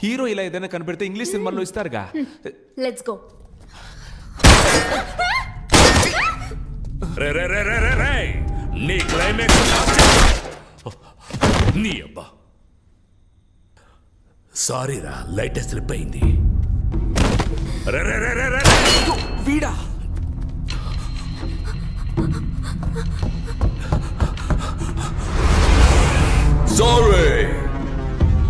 Hero ఇలా ఏదైనా కనిపెడితే English సినిమాల్లో ఇస్తారుగా. Let's go. రే రే రే రే రే రే నీ క్లైమాక్స్ నీ అబ్బా సారీ రా లైట్ స్లిప్ అయింది. రే రే రే రే రే వీడా Sorry,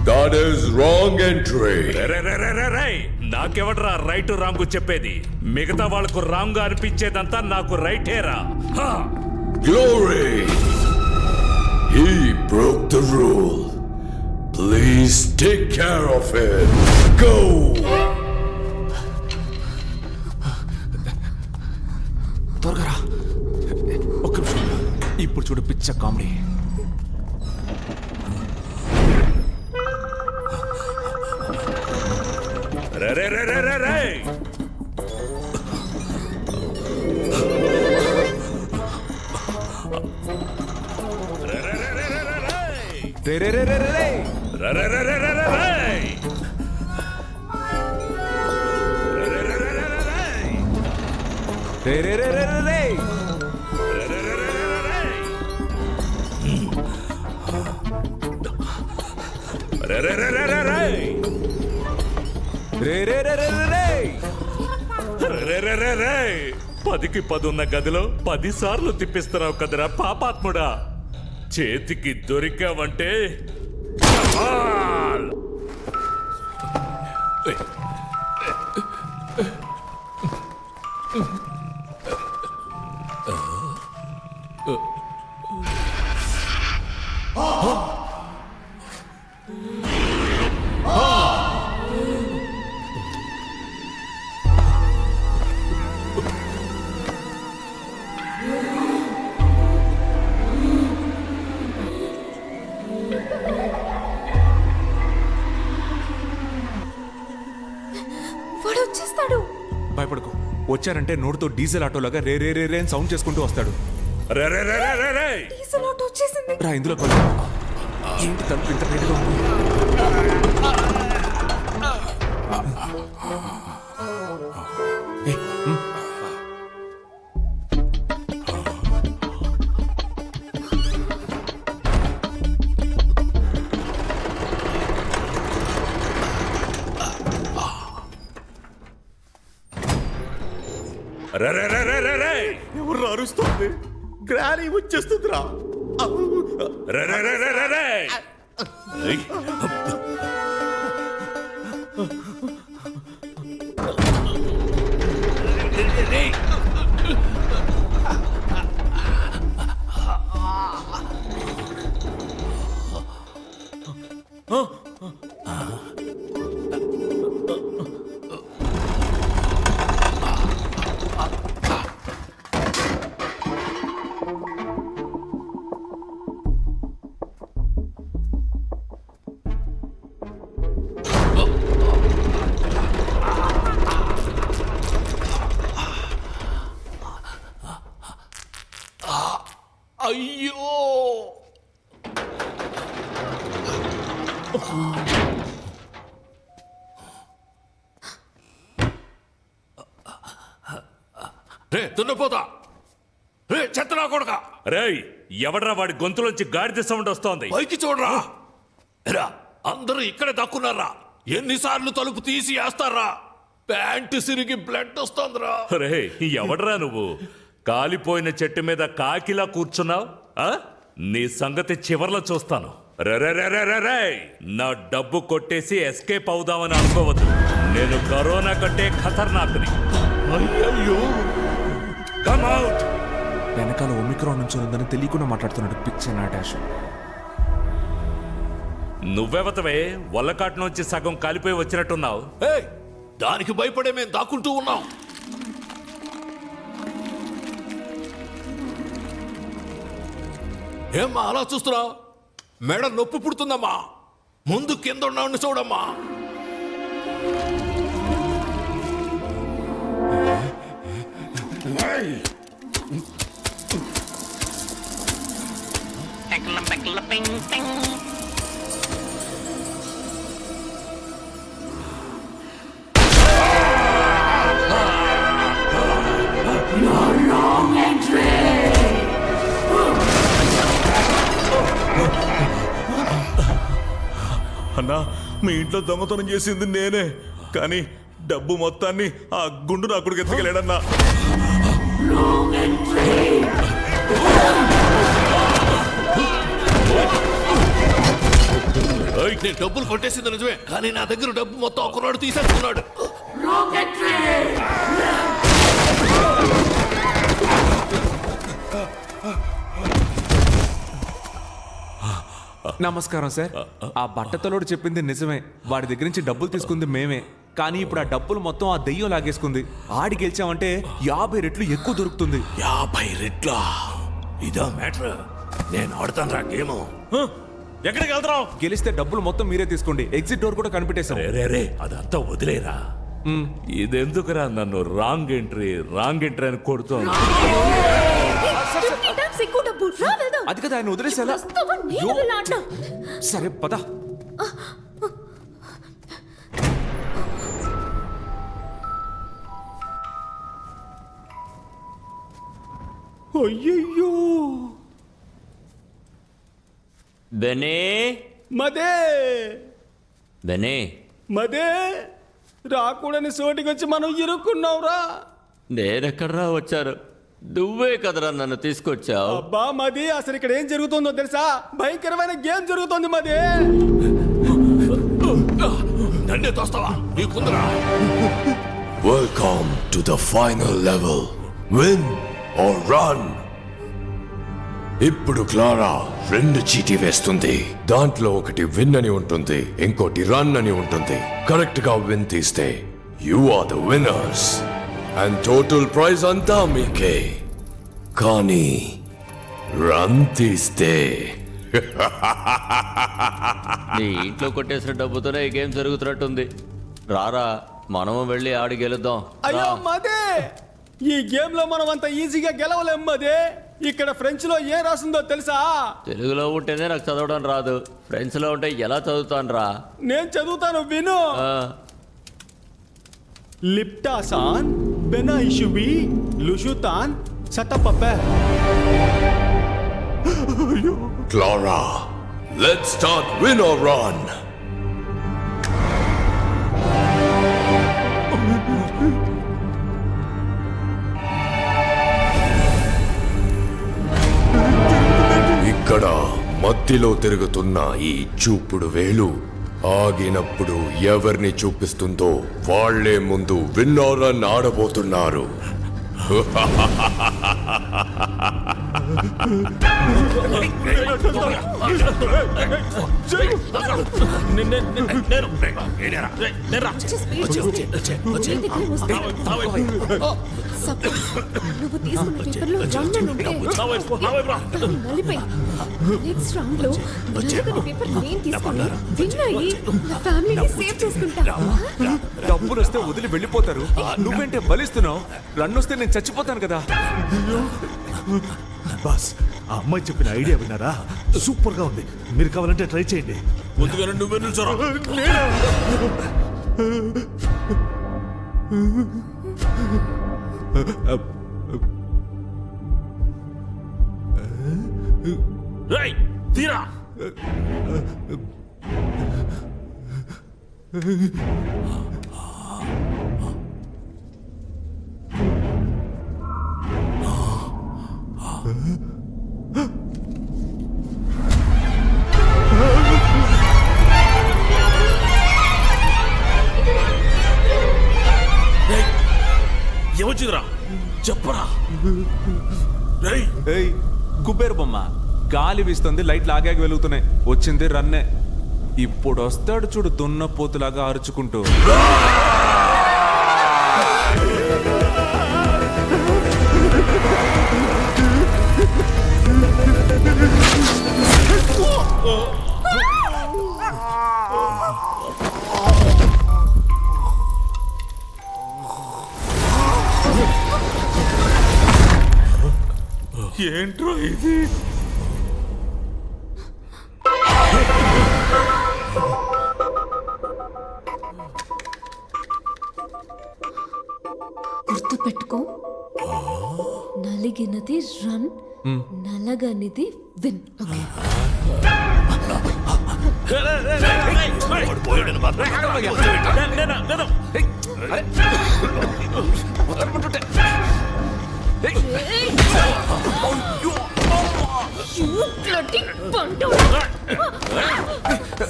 that is wrong entry. రే రే రే రే రే నాకెవడరా రైట్ రాంగ్ చెప్పేది? మిగతా వాళ్ళకు రాంగ్ అనిపించేదంతా నాకు రైటేరా. Glory, he broke the rule. Please take care of it. Go. త్వరగా రా. ఒక్క నిమిషం. ఇప్పుడు చూడు పిచ్చ కామెడీ. రే రే రే రే రే రే రే రే రే రే రే రే. రే రే రే రే రే రే. రే రే రే రే రే రే. రే 10కి 10 ఉన్న గదిలో 10 సార్లు తిప్పిస్తున్నావు కదరా పాపాత్ముడా. చేతికి దొరికావంటే కమాల్. వాడు వచ్చేస్తాడు. భయపడకు. వచ్చారంటే నోటితో డీజిల్ ఆటోలాగా రే రే రే రే అని సౌండ్ చేసుకుంటూ వస్తాడు. రే రే రే రే రే రే డీజిల్ ఆటో వచ్చేసింది. రా ఇందులో కొద్ది. ఏంటి తలుపు ఇంత రేటుగా ఉంది? ఏయ్, రే రే రే రే రే రే ఎవరు అరుస్తుంది? గ్రానీ వచ్చేస్తుందిరా. రే రే రే రే రే రే ఏయ్. అయ్యో రే దున్నపోతా రే చెత్తనా కొడక రేయ్ ఎవడ్రా వాడి గొంతులోంచి గాడిద సౌండ్ వస్తోంది పైకి చూడరా. రా, అందరూ ఇక్కడే దక్కున్నారా? ఎన్నిసార్లు తలుపు తీసి వేస్తారా? ప్యాంటు సిరిగి బ్లడ్ వస్తుందిరా. రే ఎవడ్రా నువ్వు కాలిపోయిన చెట్టు మీద కాకిలా కూర్చున్నావు? నీ సంగతి చివర్లో చూస్తాను. రే రే రే రే రే రే నా డబ్బు కొట్టేసి ఎస్కేప్ అవుదామని అనుకోవద్దు. నేను కరోనా కంటే ఖతర్నాక్ని. అయ్యయ్యో కమ్ అవుట్. వెనకాల ఒమిక్రాన్ నుంచి ఉందని తెలియకుండా మాట్లాడుతున్నాడు పిచ్చ నాటాష్. నువ్వెవతవే వల్లకాటు నుంచి సగం కాలిపోయి వచ్చినట్టున్నావు. ఏయ్, దానికి భయపడే మేము దాక్కుంటూ ఉన్నాం. ఏమ్మా అలా చూస్తున్నావు? మెడ నొప్పి పుడుతుందమ్మా. ముందు కింద ఉన్నాడు చూడమ్మా. మీ ఇంట్లో దొంగతనం చేసింది నేనే, కానీ డబ్బు మొత్తాన్ని ఆ గుండు నా కొడుకు ఎత్తుకెళ్ళాడన్నా. నేను డబ్బులు కొట్టేసింది నిజమే, కానీ నా దగ్గర డబ్బు మొత్తం ఒకనాడు తీసేసుకున్నాడు. నమస్కారం సార్. ఆ బట్టతలోడు చెప్పింది నిజమే, వాడి దగ్గర నుంచి డబ్బులు తీసుకుంది మేమే. కానీ ఇప్పుడు ఆ డబ్బులు మొత్తం ఆ దెయ్యం లాగేసుకుంది. ఆడి గెలిచామంటే 50 రెట్లు ఎక్కువ దొరుకుతుంది. 50 రెట్ల ఇదా మ్యాటర్? నేను ఆడతాను రా గేమ్. ఎక్కడికి వెళ్తున్నావు? గెలిస్తే డబ్బులు మొత్తం మీరే తీసుకోండి. ఎగ్జిట్ డోర్ కూడా కనిపెట్టేశాం. రే అదంతా వదిలేరా. ఇదెందుకురా నన్ను రాంగ్ ఎంట్రీ అని కొడుతోంది. ఎక్కువ డబ్బు రా వెళ్దాం. అది కదా ఆయన వదిలేసేలా. వస్తావా? నేను వెళ్ళాడ్నా? సరే పద. అయ్యయ్యో బెనే మదే బెనే మదే రాకూడని చోటికి వచ్చి మనం ఇరుక్కున్నావురా. నేనెక్కడ్రా వచ్చారు? నువ్వే కదరా నన్ను తీసుకొచ్చావు. అబ్బా మది, అసలు ఇక్కడ ఏం జరుగుతుందో తెలుసా? భయంకరమైన గేమ్ జరుగుతోంది మదే. నన్నే తోస్తావా? నీకుందరా? Welcome to the final level. Win or run. ఇప్పుడు క్లారా 2 చీటీ వేస్తుంది. దాంట్లో ఒకటి విన్ అని ఉంటుంది, ఇంకోటి రన్ అని ఉంటుంది. కరెక్ట్ గా విన్ తీస్తే you are the winners and total prize అంతా మీకే. కానీ రన్ తీస్తే నీ ఇంట్లో కొట్టేసిన డబ్బుతోనే ఈ గేమ్ జరుగుతున్నట్టుంది. రారా మనము వెళ్ళి ఆడి గెలుద్దాం. అయ్యో మదే, ఈ గేమ్ లో మనం అంత ఈజీగా గెలవలేం మదే. ఇక్కడ ఫ్రెంచ్ లో ఏం రాసిందో తెలుసా? తెలుగులో ఉంటేనే నాకు చదవడం రాదు, ఫ్రెంచ్ లో ఉంటే ఎలా చదువుతాను రా? నేను చదువుతాను విను. లిప్టాసాన్ బెనాయిషుబి లుషుతాన్ సటపపే. Clara, let's start win or run. ఇక్కడ మధ్యలో తిరుగుతున్న ఈ చూపుడు వేలు ఆగినప్పుడు ఎవరిని చూపిస్తుందో వాళ్లే ముందు విన్ ఆర్ రన్ ఆడబోతున్నారు. నువ్వు తీసుకున్న పేపర్లో రన్ ఉంటే నలిపై నెక్స్ట్ రౌండ్ లో నలుగురి పేపర్ నేను తీసుకుని విన్ అయ్యి నా ఫ్యామిలీని సేవ్ చేసుకుంటా. డబ్బులు వస్తే వదిలి వెళ్ళిపోతారు, నువ్వేంటే బలిస్తున్నావు? రన్ వస్తే నేను చచ్చిపోతాను కదా. బాస్, ఆ అమ్మాయి చెప్పిన ఐడియా విన్నారా? సూపర్ గా ఉంది. మీరు కావాలంటే ట్రై చేయండి. ముందుగానే నువ్వే నిల్చోరా. రేయ్, తీరా. ఏమొచ్చిందిరా చెప్పరా? ఏయ్ కుబేర్ బొమ్మ, గాలి వీస్తుంది, లైట్లు ఆగాగి వెలుగుతున్నాయి. వచ్చింది రన్నే. ఇప్పుడు వస్తాడు చూడు దున్నపోతులాగా అరుచుకుంటూ. ఏంట్రో ఇది? గుర్తుపెట్టుకో, నలిగినది రన్, నలగనిది విన్. ఓకే. వాడు పోయాడని మాత్రం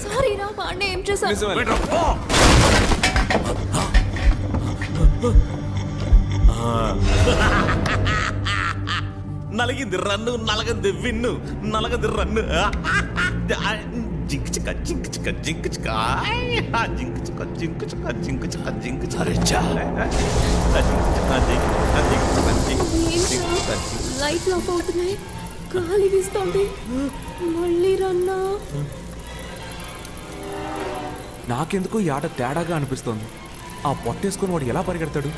సారీ రా వాడిని ఏం చేశాను నిజమే. నలిగింది రన్ను నలగంది విన్ను నలగంది రన్ను జింక్ చిక్క జింక్ చిక్క జింక్ చిక్క జింక్ చిక్క జింక్ చిక్క జింక్ చిక్క జింక్ చిక్క లైట్లు ఆఫ్ అవుతున్నాయి గాలి వీస్తోంది మళ్ళీ రన్నా నాకెందుకో ఈ ఆట తేడాగా అనిపిస్తోంది. ఆ పొట్టేసుకొని వాడు ఎలా పరిగెడతాడు?